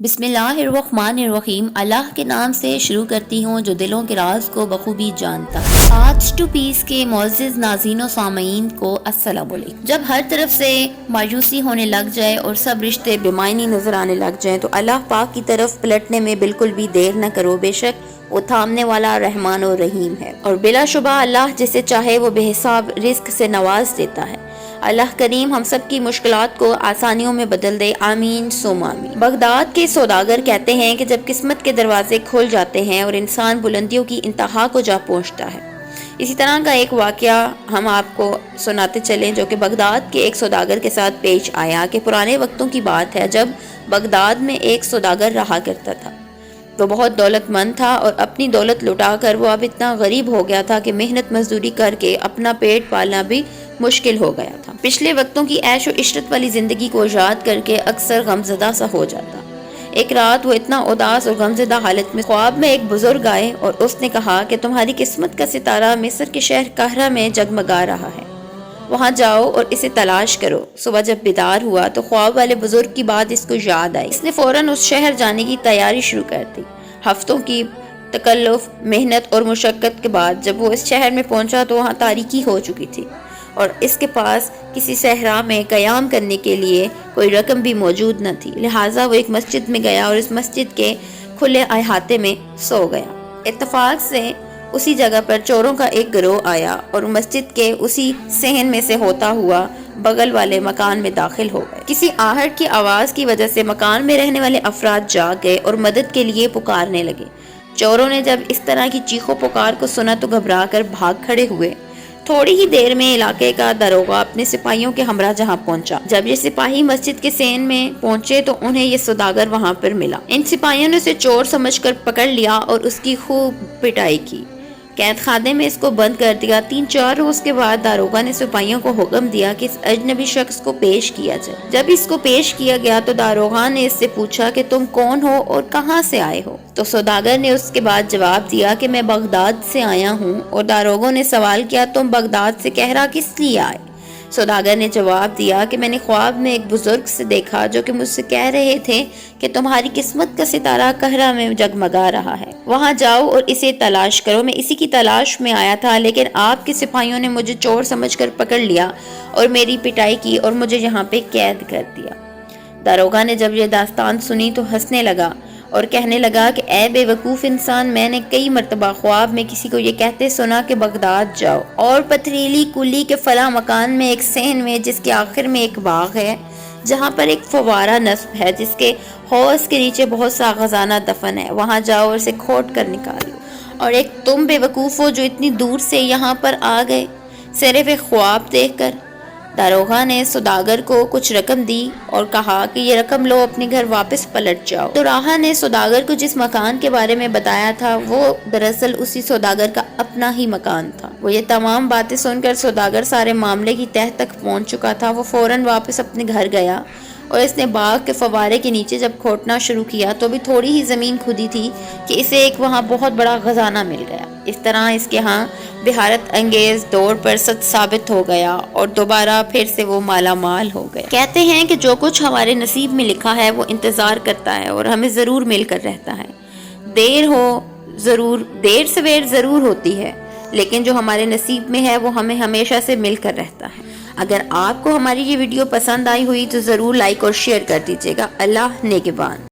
بسم اللہ الرحمن الرحیم۔ اللہ کے نام سے شروع کرتی ہوں جو دلوں کے راز کو بخوبی جانتا ہے۔ آرٹس ٹو پیس کے معزز ناظرین و سامعین کو السلام علیکم۔ جب ہر طرف سے مایوسی ہونے لگ جائے اور سب رشتے بے معنی نظر آنے لگ جائیں تو اللہ پاک کی طرف پلٹنے میں بالکل بھی دیر نہ کرو، بے شک وہ تھامنے والا رحمان و رحیم ہے، اور بلا شبہ اللہ جسے چاہے وہ بے حساب رزق سے نواز دیتا ہے۔ اللہ کریم ہم سب کی مشکلات کو آسانیوں میں بدل دے، آمین ثم آمین۔ بغداد کے سوداگر کہتے ہیں کہ جب قسمت کے دروازے کھل جاتے ہیں اور انسان بلندیوں کی انتہا کو جا پہنچتا ہے۔ اسی طرح کا ایک واقعہ ہم آپ کو سناتے چلیں جو کہ بغداد کے ایک سوداگر کے ساتھ پیش آیا کہ پرانے وقتوں کی بات ہے جب بغداد میں ایک سوداگر رہا کرتا تھا۔ وہ بہت دولت مند تھا اور اپنی دولت لٹا کر وہ اب اتنا غریب ہو گیا تھا کہ محنت مزدوری کر کے اپنا پیٹ پالنا بھی مشکل ہو گیا تھا۔ پچھلے وقتوں کی عیش و عشرت والی زندگی کو یاد کر کے اکثر غمزدہ سا ہو جاتا۔ ایک رات وہ اتنا اداس اور غمزدہ حالت میں خواب میں ایک بزرگ آئے اور اس نے کہا کہ تمہاری قسمت کا ستارہ مصر کے شہر قاہرہ میں جگمگا رہا ہے، وہاں جاؤ اور اسے تلاش کرو۔ صبح جب بیدار ہوا تو خواب والے بزرگ کی بات اس کو یاد آئی۔ اس نے فوراً اس شہر جانے کی تیاری شروع کر دی۔ ہفتوں کی تکلف، محنت اور مشقت کے بعد جب وہ اس شہر میں پہنچا تو وہاں تاریکی ہو چکی تھی اور اس کے پاس کسی صحرا میں قیام کرنے کے لیے کوئی رقم بھی موجود نہ تھی، لہٰذا وہ ایک مسجد میں گیا اور اس مسجد کے کھلے احاطے میں سو گیا۔ اتفاق سے اسی جگہ پر چوروں کا ایک گروہ آیا اور مسجد کے اسی صحن میں سے ہوتا ہوا بغل والے مکان میں داخل ہو گئے۔ کسی آہٹ کی آواز کی وجہ سے مکان میں رہنے والے افراد جاگ گئے اور مدد کے لیے پکارنے لگے۔ چوروں نے جب اس طرح کی چیخو پکار کو سنا تو گھبرا کر بھاگ کھڑے ہوئے۔ تھوڑی ہی دیر میں علاقے کا داروغہ اپنے سپاہیوں کے ہمراہ جہاں پہنچا۔ جب یہ سپاہی مسجد کے صحن میں پہنچے تو انہیں یہ سوداگر وہاں پر ملا۔ ان سپاہیوں نے اسے چور سمجھ کر پکڑ لیا اور اس کی خوب پٹائی کی، قید خانے میں اس کو بند کر دیا۔ 3-4 روز کے بعد داروغہ نے سپاہیوں کو حکم دیا کہ اس اجنبی شخص کو پیش کیا جائے۔ جب اس کو پیش کیا گیا تو داروغہ نے اس سے پوچھا کہ تم کون ہو اور کہاں سے آئے ہو؟ تو سوداگر نے اس کے بعد جواب دیا کہ میں بغداد سے آیا ہوں، اور داروغوں نے سوال کیا تم بغداد سے قاہرہ کس لیے آئے؟ سوداگر نے جواب دیا کہ میں نے خواب میں ایک بزرگ سے دیکھا جو کہ مجھ سے کہہ رہے تھے کہ تمہاری قسمت کا ستارہ قاہرہ میں جگمگا رہا ہے، وہاں جاؤ اور اسے تلاش کرو۔ میں اسی کی تلاش میں آیا تھا، لیکن آپ کے سپاہیوں نے مجھے چور سمجھ کر پکڑ لیا اور میری پٹائی کی اور مجھے یہاں پہ قید کر دیا۔ داروغہ نے جب یہ داستان سنی تو ہنسنے لگا اور کہنے لگا کہ اے بے وقوف انسان، میں نے کئی مرتبہ خواب میں کسی کو یہ کہتے سنا کہ بغداد جاؤ اور پتھریلی کلی کے فلاں مکان میں ایک صحن میں جس کے آخر میں ایک باغ ہے جہاں پر ایک فوارہ نصب ہے جس کے حوض کے نیچے بہت سا خزانہ دفن ہے، وہاں جاؤ اور اسے کھود کر نکالو۔ اور ایک تم بے وقوف ہو جو اتنی دور سے یہاں پر آ گئے صرف ایک خواب دیکھ کر۔ داروغہ نے سوداگر کو کچھ رقم دی اور کہا کہ یہ رقم لو، اپنے گھر واپس پلٹ جاؤ۔ تو راہا نے سوداگر کو جس مکان کے بارے میں بتایا تھا وہ دراصل اسی سوداگر کا اپنا ہی مکان تھا۔ وہ یہ تمام باتیں سن کر سوداگر سارے معاملے کی تہہ تک پہنچ چکا تھا۔ وہ فوراً واپس اپنے گھر گیا اور اس نے باغ کے فوارے کے نیچے جب کھودنا شروع کیا تو بھی تھوڑی ہی زمین کھودی تھی کہ اسے ایک وہاں بہت بڑا خزانہ مل گیا۔ اس طرح اس کے ہاں بحارت انگیز دور پر سچ ثابت ہو گیا اور دوبارہ پھر سے وہ مالا مال ہو گیا۔ کہتے ہیں کہ جو کچھ ہمارے نصیب میں لکھا ہے وہ انتظار کرتا ہے اور ہمیں ضرور مل کر رہتا ہے۔ دیر سویر ضرور ہوتی ہے، لیکن جو ہمارے نصیب میں ہے وہ ہمیں ہمیشہ سے مل کر رہتا ہے۔ اگر آپ کو ہماری یہ ویڈیو پسند آئی ہوئی تو ضرور لائک اور شیئر کر دیجیے گا۔ اللہ نگہبان۔